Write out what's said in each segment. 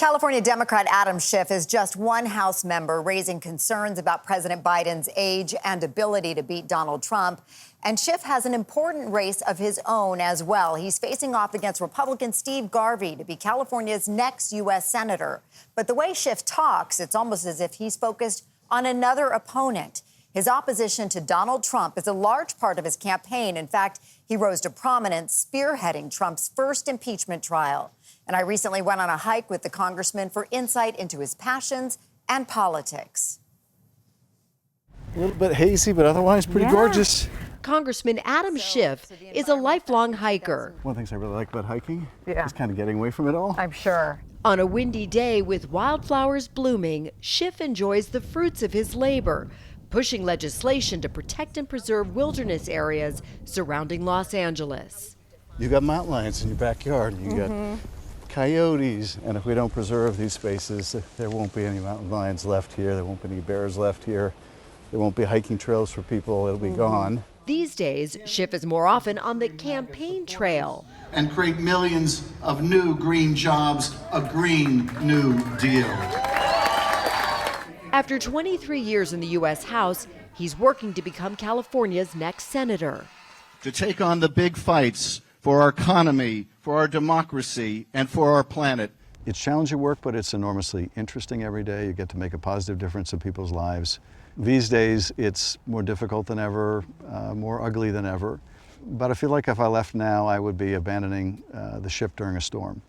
California Democrat Adam Schiff is just one House member raising concerns about President Biden's age and ability to beat Donald Trump. And Schiff has an important race of his own as well. He's facing off against Republican Steve Garvey to be California's next U.S. senator. But the way Schiff talks, it's almost as if he's focused on another opponent. His opposition to Donald Trump is a large part of his campaign. In fact, he rose to prominence spearheading Trump's first impeachment trial. And I recently went on a hike with the congressman for insight into his passions and politics. A little bit hazy, but otherwise pretty gorgeous. Congressman Adam Schiff is a lifelong hiker. One of the things I really like about hiking is kind of getting away from it all. I'm sure. On a windy day with wildflowers blooming, Schiff enjoys the fruits of his labor, pushing legislation to protect and preserve wilderness areas surrounding Los Angeles. You got mountain lions in your backyard. You got coyotes. And if we don't preserve these spaces, there won't be any mountain lions left here. There won't be any bears left here. There won't be hiking trails for people. It'll be gone. These days, Schiff is more often on the campaign trail. And create millions of new green jobs, a Green New Deal. After 23 years in the U.S. House, he's working to become California's next senator. To take on the big fights for our economy, for our democracy, and for our planet. It's challenging work, but it's enormously interesting every day. You get to make a positive difference in people's lives. These days, it's more difficult than ever, more ugly than ever. But I feel like if I left now, I would be abandoning the ship during a storm.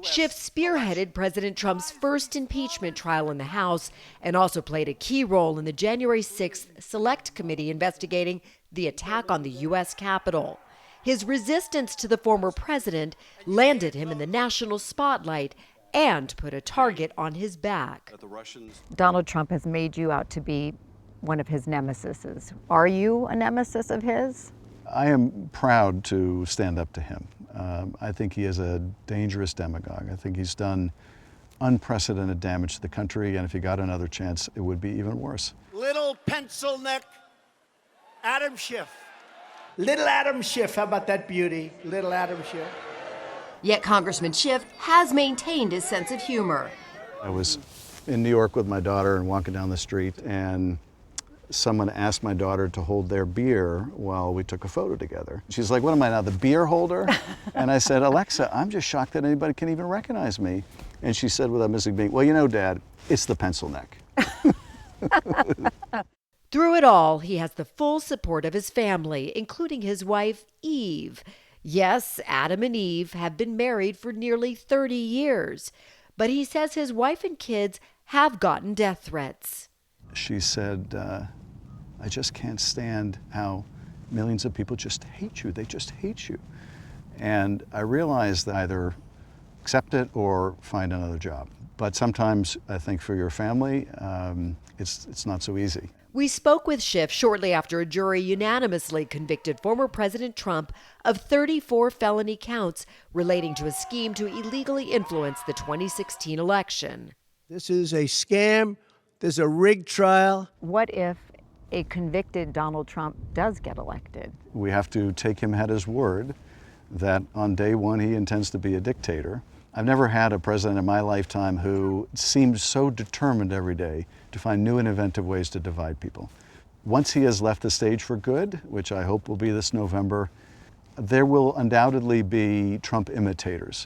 Schiff spearheaded President Trump's first impeachment trial in the House and also played a key role in the January 6th Select Committee investigating the attack on the U.S. Capitol. His resistance to the former president landed him in the national spotlight and put a target on his back. Donald Trump has made you out to be one of his nemesises. Are you a nemesis of his? I am proud to stand up to him. I think he is a dangerous demagogue. I think he's done unprecedented damage to the country, and if he got another chance, it would be even worse. Little pencil neck Adam Schiff. Little Adam Schiff, how about that beauty? Little Adam Schiff. Yet Congressman Schiff has maintained his sense of humor. I was in New York with my daughter and walking down the street, and someone asked my daughter to hold their beer while we took a photo together. She's like, what am I now, the beer holder? And I said, Alexa, I'm just shocked that anybody can even recognize me. And she said without missing a beat, well, you know, Dad, it's the pencil neck. Through it all, he has the full support of his family, including his wife, Eve. Yes, Adam and Eve have been married for nearly 30 years, but he says his wife and kids have gotten death threats. She said, I just can't stand how millions of people just hate you. They just hate you. And I realized that either accept it or find another job. But sometimes I think for your family, it's not so easy. We spoke with Schiff shortly after a jury unanimously convicted former President Trump of 34 felony counts relating to a scheme to illegally influence the 2016 election. This is a scam. There's a rigged trial. What if a convicted Donald Trump does get elected? We have to take him at his word that on day one he intends to be a dictator. I've never had a president in my lifetime who seemed so determined every day to find new and inventive ways to divide people. Once he has left the stage for good, which I hope will be this November, there will undoubtedly be Trump imitators.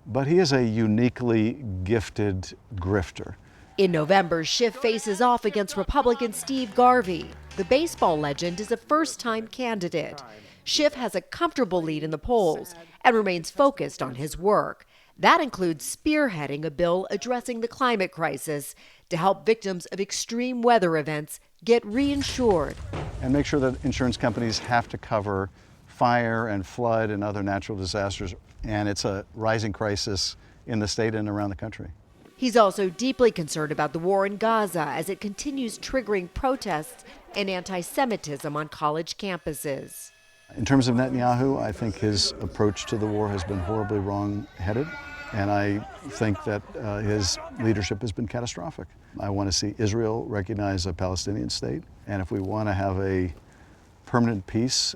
But he is a uniquely gifted grifter. In November, Schiff faces off against Republican Steve Garvey. The baseball legend is a first-time candidate. Schiff has a comfortable lead in the polls and remains focused on his work. That includes spearheading a bill addressing the climate crisis to help victims of extreme weather events get reinsured. And make sure that insurance companies have to cover fire and flood and other natural disasters. And it's a rising crisis in the state and around the country. He's also deeply concerned about the war in Gaza as it continues triggering protests and anti-Semitism on college campuses. In terms of Netanyahu, I think his approach to the war has been horribly wrong-headed, and I think that his leadership has been catastrophic. I want to see Israel recognize a Palestinian state, and if we want to have a permanent peace,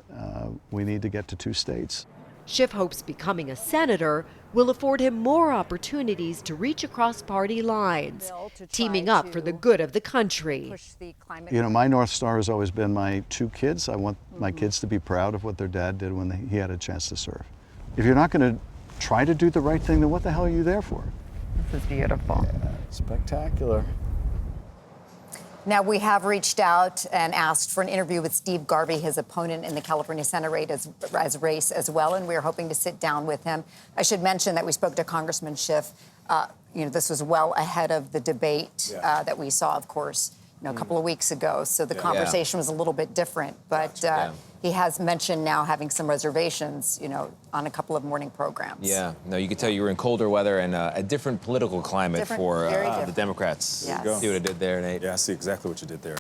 we need to get to two states. Schiff hopes becoming a senator will afford him more opportunities to reach across party lines, teaming up for the good of the country. You know, my North Star has always been my 2 kids. I want my kids to be proud of what their dad did when he had a chance to serve. If you're not going to try to do the right thing, then what the hell are you there for? This is beautiful. Yeah, spectacular. Now, we have reached out and asked for an interview with Steve Garvey, his opponent in the California Senate race as well, and we're hoping to sit down with him. I should mention that we spoke to Congressman Schiff. You know, this was well ahead of the debate that we saw, of course, a couple of weeks ago. So the conversation was a little bit different, but he has mentioned now having some reservations, you know, on a couple of morning programs. Yeah, no, you could tell you were in colder weather and a different political climate for the Democrats. Yes. See what I did there, Nate? Yeah, I see exactly what you did there.